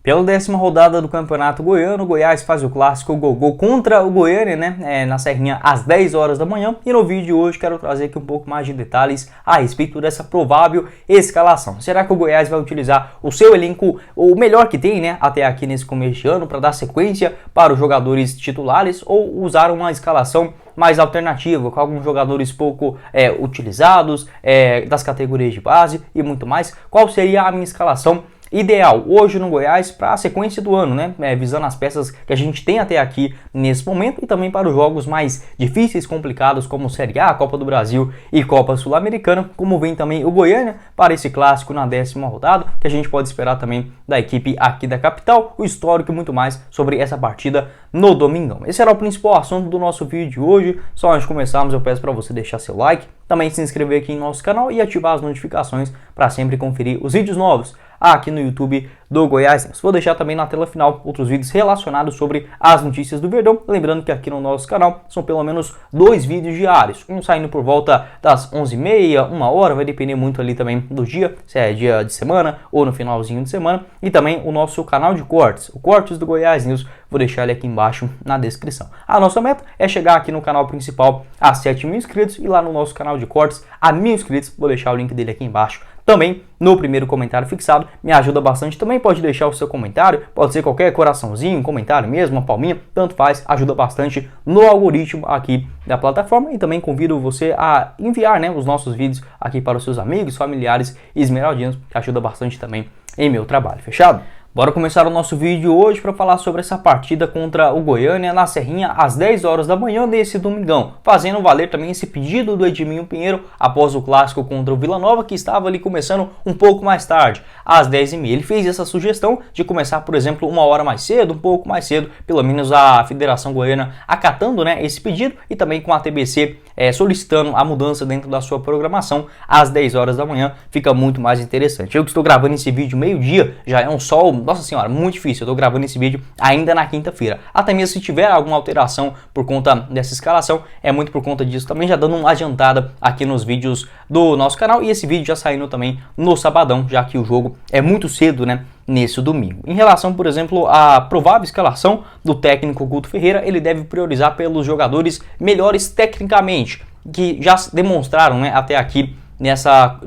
Pela 10ª rodada do Campeonato Goiano, o Goiás faz o clássico Gogô contra o Goiânia, na Serrinha, às 10 horas da manhã. E no vídeo de hoje quero trazer aqui um pouco mais de detalhes a respeito dessa provável escalação. Será que o Goiás vai utilizar o seu elenco, o melhor que tem, até aqui nesse começo de ano, para dar sequência para os jogadores titulares, ou usar uma escalação mais alternativa, com alguns jogadores pouco utilizados, das categorias de base e muito mais? Qual seria a minha escalação ideal hoje no Goiás para a sequência do ano, visando as peças que a gente tem até aqui nesse momento e também para os jogos mais difíceis, complicados, como Série A, Copa do Brasil e Copa Sul-Americana, como vem também o Goiânia para esse clássico na 10ª rodada, que a gente pode esperar também da equipe aqui da capital, o histórico e muito mais sobre essa partida no domingão. Esse era o principal assunto do nosso vídeo de hoje. Só antes de começarmos, eu peço para você deixar seu like, também se inscrever aqui em nosso canal e ativar as notificações para sempre conferir os vídeos novos aqui no YouTube do Goiás. Vou deixar também na tela final outros vídeos relacionados sobre as notícias do Verdão. Lembrando que aqui no nosso canal são pelo menos 2 vídeos diários, um saindo por volta das 11h30, 1h, vai depender muito ali também do dia, se é dia de semana ou no finalzinho de semana, e também o nosso canal de cortes, o Cortes do Goiás News, vou deixar ele aqui embaixo na descrição. A nossa meta é chegar aqui no canal principal a 7.000 inscritos e lá no nosso canal de cortes a 1.000 inscritos, vou deixar o link dele aqui embaixo também no primeiro comentário fixado. Me ajuda bastante, também pode deixar o seu comentário, pode ser qualquer coraçãozinho, um comentário mesmo, uma palminha, tanto faz, ajuda bastante no algoritmo aqui da plataforma. E também convido você a enviar os nossos vídeos aqui para os seus amigos, familiares e esmeraldinos, que ajuda bastante também em meu trabalho, fechado? Bora começar o nosso vídeo hoje para falar sobre essa partida contra o Goiânia na Serrinha às 10 horas da manhã desse domingão, fazendo valer também esse pedido do Edminho Pinheiro após o clássico contra o Vila Nova, que estava ali começando um pouco mais tarde, às 10h30. Ele fez essa sugestão de começar, por exemplo, 1 hora mais cedo, um pouco mais cedo, pelo menos a Federação Goiana acatando esse pedido, e também com a TBC solicitando a mudança dentro da sua programação às 10 horas da manhã, fica muito mais interessante. Eu que estou gravando esse vídeo meio-dia, já é um sol, nossa senhora, muito difícil. Eu tô gravando esse vídeo ainda na quinta-feira. Até mesmo se tiver alguma alteração por conta dessa escalação, é muito por conta disso. Também já dando uma adiantada aqui nos vídeos do nosso canal. E esse vídeo já saindo também no sabadão, já que o jogo é muito cedo, nesse domingo. Em relação, por exemplo, à provável escalação do técnico Guto Ferreira, ele deve priorizar pelos jogadores melhores tecnicamente, que já demonstraram até aqui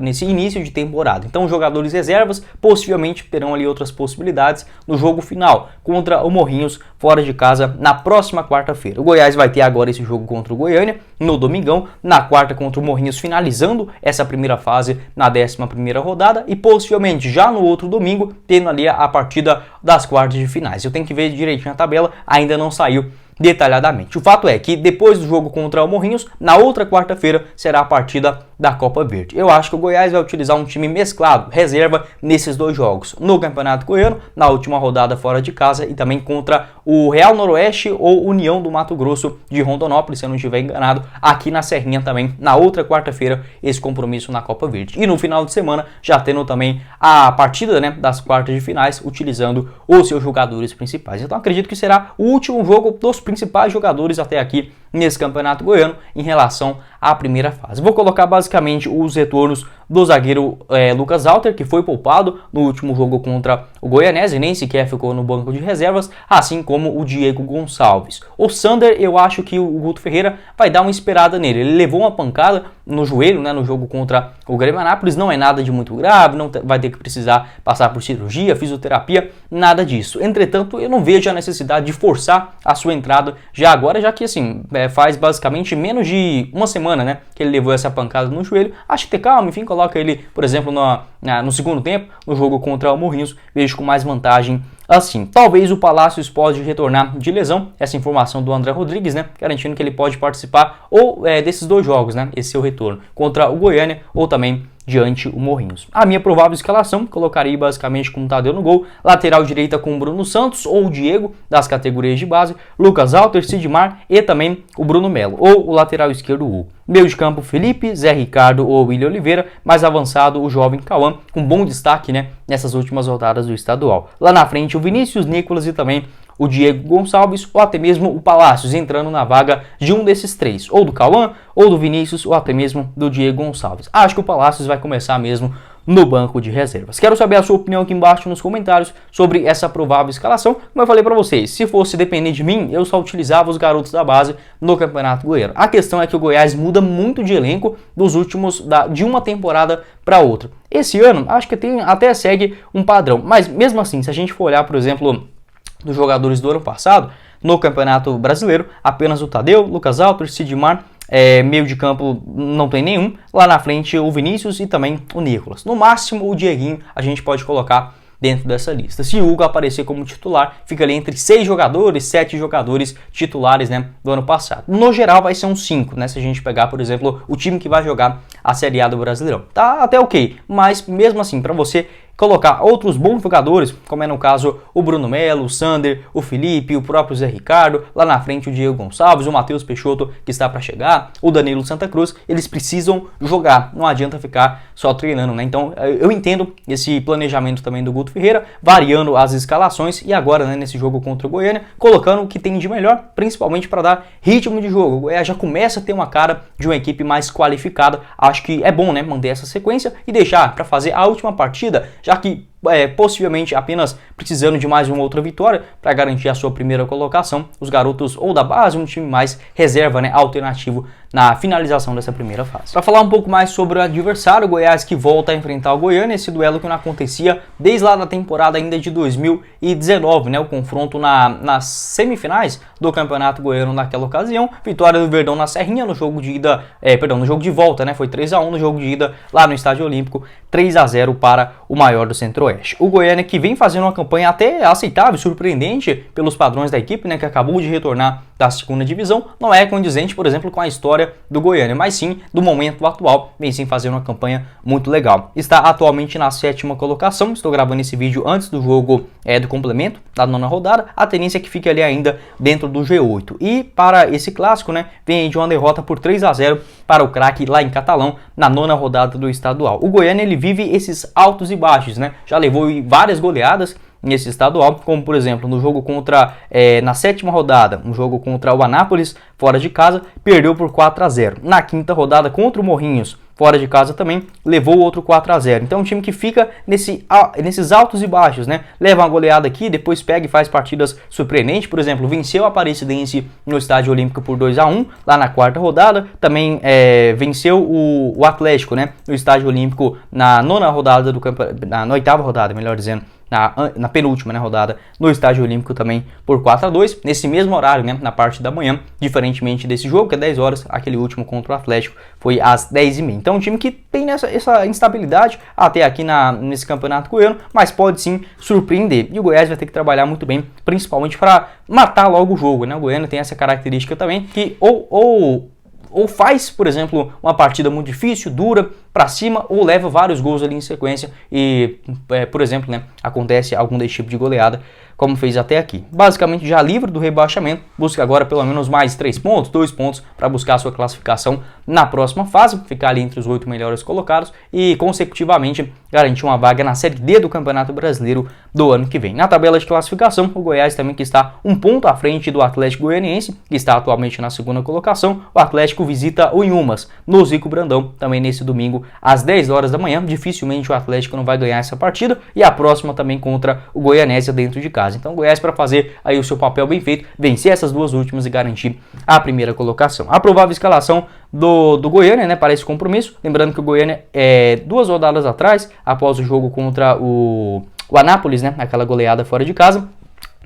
nesse início de temporada. Então, os jogadores reservas possivelmente terão ali outras possibilidades no jogo final contra o Morrinhos fora de casa na próxima quarta-feira. O Goiás vai ter agora esse jogo contra o Goiânia no domingão, na quarta contra o Morrinhos, finalizando essa primeira fase na 11ª rodada, e possivelmente já no outro domingo tendo ali a partida das quartas de finais. Eu tenho que ver direitinho a tabela, ainda não saiu detalhadamente. O fato é que depois do jogo contra o Morrinhos, na outra quarta-feira será a partida da Copa Verde. Eu acho que o Goiás vai utilizar um time mesclado, reserva, nesses 2 jogos, no Campeonato Goiano, na última rodada fora de casa, e também contra o Real Noroeste ou União do Mato Grosso de Rondonópolis, se eu não estiver enganado, aqui na Serrinha também, na outra quarta-feira, esse compromisso na Copa Verde. E no final de semana, já tendo também a partida das quartas de finais, utilizando os seus jogadores principais. Então acredito que será o último jogo dos principais jogadores até aqui nesse Campeonato Goiano em relação à primeira fase. Vou colocar basicamente os retornos do zagueiro Lucas Alter, que foi poupado no último jogo contra o Goianese, nem sequer ficou no banco de reservas, assim como o Diego Gonçalves. O Sander, eu acho que o Guto Ferreira vai dar uma esperada nele. Ele levou uma pancada no joelho, no jogo contra o Grêmio Anápolis, não é nada de muito grave, não vai ter que precisar passar por cirurgia, fisioterapia, nada disso. Entretanto, eu não vejo a necessidade de forçar a sua entrada já agora, já que assim, faz basicamente menos de uma semana, que ele levou essa pancada no joelho. Acho que ter calma, enfim, coloca ele, por exemplo, no segundo tempo, no jogo contra o Morrinhos, vejo com mais vantagem assim. Talvez o Palácios pode retornar de lesão, essa informação do André Rodrigues, garantindo que ele pode participar ou desses 2 jogos, esse seu retorno, contra o Goiânia ou também diante o Morrinhos. A minha provável escalação, colocaria basicamente com o Tadeu no gol, lateral direita com o Bruno Santos ou o Diego, das categorias de base, Lucas Alter, Sidmar e também o Bruno Melo, ou o lateral esquerdo Hugo. Meio de campo, Felipe, Zé Ricardo ou William Oliveira, mais avançado o jovem Cauã, com bom destaque nessas últimas rodadas do estadual. Lá na frente o Vinícius, Nicolas e também o Diego Gonçalves ou até mesmo o Palácios, entrando na vaga de um desses 3, ou do Cauã, ou do Vinícius, ou até mesmo do Diego Gonçalves. Acho que o Palácios vai começar mesmo no banco de reservas. Quero saber a sua opinião aqui embaixo nos comentários sobre essa provável escalação. Como eu falei para vocês, se fosse depender de mim, eu só utilizava os garotos da base no Campeonato Goiano. A questão é que o Goiás muda muito de elenco dos últimos de uma temporada para outra. Esse ano, acho que até segue um padrão, mas mesmo assim, se a gente for olhar, por exemplo, dos jogadores do ano passado, no Campeonato Brasileiro, apenas o Tadeu, Lucas Alves, Sidmar, meio de campo não tem nenhum, lá na frente o Vinícius e também o Nicolas. No máximo o Dieguinho a gente pode colocar dentro dessa lista. Se o Hugo aparecer como titular, fica ali entre 6 jogadores, 7 jogadores titulares, né, do ano passado. No geral vai ser uns 5, né, se a gente pegar, por exemplo, o time que vai jogar a Série A do Brasileirão. Tá até ok, mas mesmo assim, para você colocar outros bons jogadores, como é no caso o Bruno Melo, o Sander, o Felipe, o próprio Zé Ricardo, lá na frente o Diego Gonçalves, o Matheus Peixoto que está para chegar, o Danilo Santa Cruz, eles precisam jogar, não adianta ficar só treinando, né? Então eu entendo esse planejamento também do Guto Ferreira, variando as escalações e agora, né, nesse jogo contra o Goiânia, colocando o que tem de melhor, principalmente para dar ritmo de jogo. O Goiás já começa a ter uma cara de uma equipe mais qualificada, acho que é bom, né, manter essa sequência e deixar para fazer a última partida, já que possivelmente apenas precisando de mais uma outra vitória para garantir a sua primeira colocação, os garotos ou da base, um time mais reserva, né, alternativo na finalização dessa primeira fase. Para falar um pouco mais sobre o adversário, o Goiás que volta a enfrentar o Goiânia, esse duelo que não acontecia desde lá da temporada ainda de 2019, né, o confronto nas semifinais do Campeonato Goiano naquela ocasião, vitória do Verdão na Serrinha no jogo de ida, no jogo de volta, né, foi 3-1 no jogo de ida lá no Estádio Olímpico, 3-0 para o maior do Centro-Oeste. O Goiânia que vem fazendo uma campanha até aceitável, surpreendente pelos padrões da equipe, né, que acabou de retornar da segunda divisão, não é condizente, por exemplo, com a história do Goiânia, mas sim do momento atual, vem sim fazendo uma campanha muito legal. Está atualmente na 7ª colocação, estou gravando esse vídeo antes do jogo do complemento, da 9ª rodada, a tendência é que fique ali ainda dentro do G8. E para esse clássico, né, vem de uma derrota por 3-0 para o Craque lá em Catalão, na 9ª rodada do estadual. O Goiânia ele vive esses altos e baixos, né, já levou várias goleadas nesse estadual, como por exemplo no jogo contra, na 7ª rodada, um jogo contra o Anápolis, fora de casa, perdeu por 4-0. Na 5ª rodada contra o Morrinhos, fora de casa também, levou outro 4-0. Então é um time que fica nesses altos e baixos, né? Leva uma goleada aqui, depois pega e faz partidas surpreendentes. Por exemplo, venceu a Aparecidense no Estádio Olímpico por 2-1, lá na 4ª rodada. Também venceu o Atlético, né, no Estádio Olímpico na 9ª rodada do campeonato, na 8ª rodada, melhor dizendo. Na penúltima, né, rodada no Estádio Olímpico também por 4-2, nesse mesmo horário, né, na parte da manhã, diferentemente desse jogo que é 10 horas, aquele último contra o Atlético foi às 10h30. Então um time que tem essa instabilidade até aqui nesse campeonato goiano, mas pode sim surpreender, e o Goiás vai ter que trabalhar muito bem, principalmente para matar logo o jogo, né? O Goiano tem essa característica também que ou faz, por exemplo, uma partida muito difícil, dura, para cima, ou leva vários gols ali em sequência e, por exemplo, né, acontece algum desse tipo de goleada, como fez até aqui. Basicamente já livre do rebaixamento, busca agora pelo menos mais 3 pontos, 2 pontos para buscar a sua classificação na próxima fase, ficar ali entre os 8 melhores colocados e consecutivamente garantir uma vaga na Série D do Campeonato Brasileiro do ano que vem. Na tabela de classificação, o Goiás também que está um ponto à frente do Atlético Goianiense, que está atualmente na 2ª colocação. O Atlético visita o Inhumas no Zico Brandão, também nesse domingo às 10 horas da manhã. Dificilmente o Atlético não vai ganhar essa partida, e a próxima também contra o Goianésia dentro de casa. Então o Goiás, para fazer aí o seu papel bem feito, vencer essas duas últimas e garantir a primeira colocação. A provável escalação do Goiânia, né, para esse compromisso, lembrando que o Goiânia 2 rodadas atrás, após o jogo contra o Anápolis, né, aquela goleada fora de casa,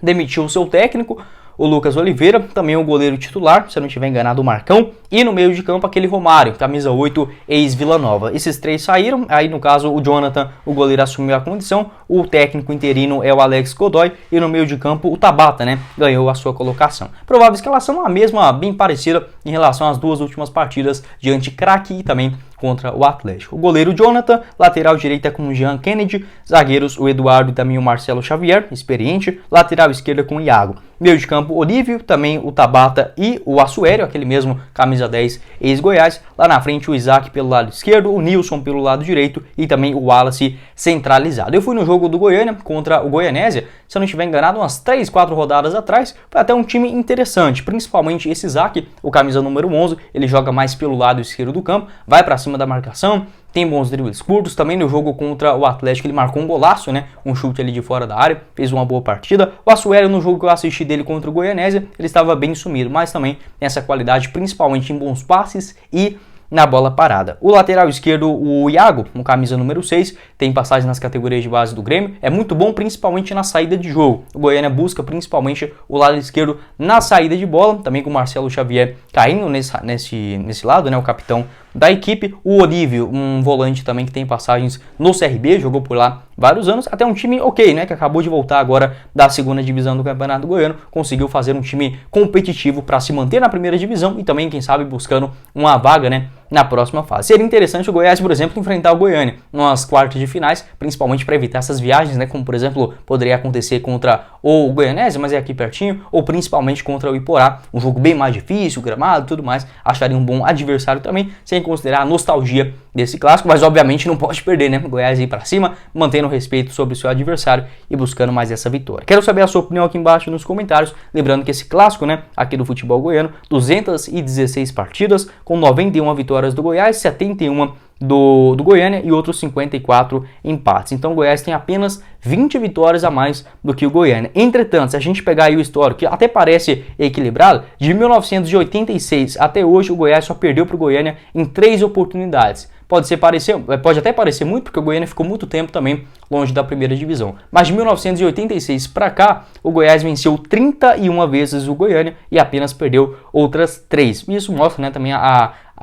demitiu o seu técnico, o Lucas Oliveira, também o goleiro titular, se eu não estiver enganado, o Marcão, e no meio de campo aquele Romário, camisa 8, ex-Vila Nova. Esses 3 saíram, aí no caso o Jonathan, o goleiro, assumiu a condição, o técnico interino é o Alex Godoy, e no meio de campo o Tabata, né, ganhou a sua colocação. Provável escalação a mesma, bem parecida em relação às 2 últimas partidas diante Craque e também contra o Atlético. O goleiro Jonathan, lateral direita com o Jean Kennedy, zagueiros o Eduardo e também o Marcelo Xavier, experiente, lateral esquerda com o Iago. Meio de campo, Olívio, também o Tabata e o Assuério, aquele mesmo camisa 10 ex-Goiás. Lá na frente o Isaac pelo lado esquerdo, o Nilson pelo lado direito e também o Wallace centralizado. Eu fui no jogo do Goiânia contra o Goianésia, se eu não estiver enganado, umas 3, 4 rodadas atrás, foi até um time interessante, principalmente esse Isaac, o camisa número 11, ele joga mais pelo lado esquerdo do campo, vai para cima da marcação, tem bons dribles curtos. Também no jogo contra o Atlético ele marcou um golaço, né? Um chute ali de fora da área, fez uma boa partida. O Assuero, no jogo que eu assisti dele contra o Goianésia, ele estava bem sumido, mas também tem essa qualidade principalmente em bons passes e na bola parada. O lateral esquerdo, o Iago, com camisa número 6, tem passagem nas categorias de base do Grêmio, é muito bom principalmente na saída de jogo. O Goiânia busca principalmente o lado esquerdo na saída de bola, também com o Marcelo Xavier caindo nesse lado, né, o capitão da equipe. O Olívio, um volante também que tem passagens no CRB, jogou por lá vários anos, até um time ok, né, que acabou de voltar agora da segunda divisão do Campeonato Goiano, conseguiu fazer um time competitivo para se manter na primeira divisão e também, quem sabe, buscando uma vaga, né, na próxima fase. Seria interessante o Goiás, por exemplo, enfrentar o Goiânia nas quartas de finais, principalmente para evitar essas viagens, né, como por exemplo poderia acontecer contra o Goianésia, mas é aqui pertinho, ou principalmente contra o Iporá, um jogo bem mais difícil, gramado e tudo mais. Acharia um bom adversário também, sem considerar a nostalgia desse clássico, mas obviamente não pode perder, né? O Goiás ir para cima, mantendo o respeito sobre o seu adversário e buscando mais essa vitória. Quero saber a sua opinião aqui embaixo nos comentários, lembrando que esse clássico, né, aqui do futebol goiano, 216 partidas, com 91 vitórias do Goiás, 71 do Goiânia e outros 54 empates. Então o Goiás tem apenas 20 vitórias a mais do que o Goiânia. Entretanto, se a gente pegar aí o histórico, que até parece equilibrado, de 1986 até hoje o Goiás só perdeu para o Goiânia em 3 oportunidades. Pode até parecer muito, porque o Goiânia ficou muito tempo também longe da primeira divisão. Mas de 1986 para cá, o Goiás venceu 31 vezes o Goiânia e apenas perdeu outras 3. E isso mostra, né, também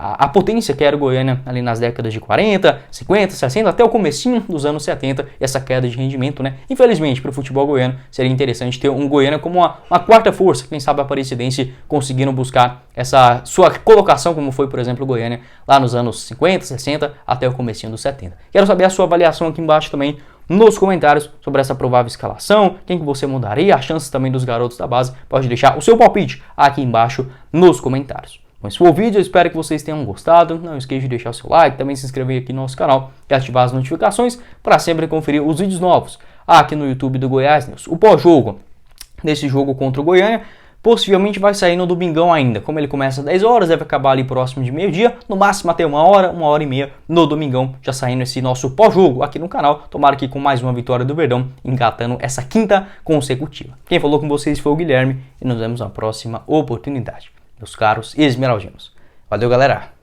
a potência que era o Goiânia ali nas décadas de 40, 50, 60, até o comecinho dos anos 70, essa queda de rendimento, né? Infelizmente, para o futebol goiano, seria interessante ter um Goiânia como uma quarta força, quem sabe a Aparecidense conseguindo buscar essa sua colocação, como foi, por exemplo, o Goiânia lá nos anos 50, 60, até o comecinho dos 70. Quero saber a sua avaliação aqui embaixo também, nos comentários, sobre essa provável escalação, quem que você mudaria, as chances também dos garotos da base. Pode deixar o seu palpite aqui embaixo nos comentários. Bom, esse foi o vídeo, eu espero que vocês tenham gostado. Não esqueça de deixar o seu like, também se inscrever aqui no nosso canal e ativar as notificações para sempre conferir os vídeos novos aqui no YouTube do Goiás News. O pós-jogo desse jogo contra o Goiânia possivelmente vai sair no domingão ainda. Como ele começa às 10 horas, deve acabar ali próximo de meio-dia, no máximo até uma hora e meia no domingão, já saindo esse nosso pós-jogo aqui no canal. Tomara que com mais uma vitória do Verdão, engatando essa quinta consecutiva. Quem falou com vocês foi o Guilherme e nos vemos na próxima oportunidade, meus caros esmeraldinos. Valeu, galera!